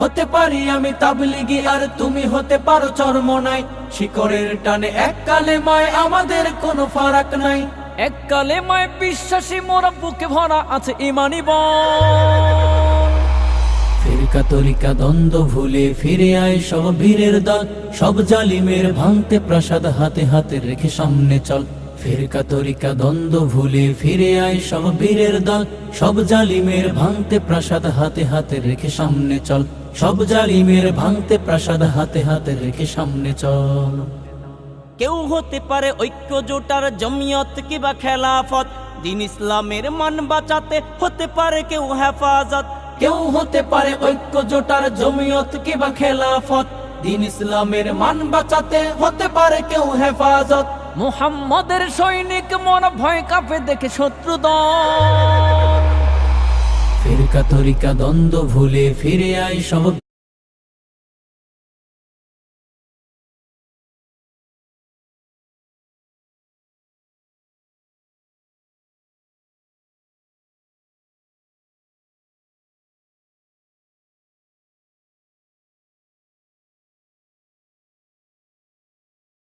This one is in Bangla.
হতে পারি আমি তাবলিগি আর তুমি হতে পারো চরমনাই, শিকড়ের টানে এক কালেমায় আমাদের কোনো ফারাক নাই। এক কালেমায় বিশ্বাসী মোরা বুকে ভরা আছে ইমানি বল। ফিরকা তরিকা দ্বন্দ্ব ভুলে ফিরে আয় সব বীরের দল, সব জালিমের ভাঙতে প্রাসাদ হাতে হাতে রেখে সামনে চল। ফিরকা তরিকা দ্বন্দ্ব ভুলে ফিরে আয় সব বীরের দল, সব জালিমের ভাঙতে প্রাসাদ হাতে হাতে রেখে সামনে চল। সব জালিমের ভাঙতে প্রাসাদ হাতে হাতে রেখে সামনে চল। কেউ হতে পারে ঐক্য জোটার জমিয়ত কিবা খেলাফত, দিন ইসলামের মান বাঁচাতে হতে পারে কেউ হেফাজত। কেউ হতে পারে ঐক্য জোটার জমিয়ত কিবা খেলাফত, দিন ইসলামের মান বাঁচাতে হতে পারে কেউ হেফাজত। মুহাম্মদের সৈনিক মোরা ভয় কাঁপে দেখে শত্রু দল। ফিরকা তরিকা দ্বন্দ্ব ভুলে ফিরে আয় সব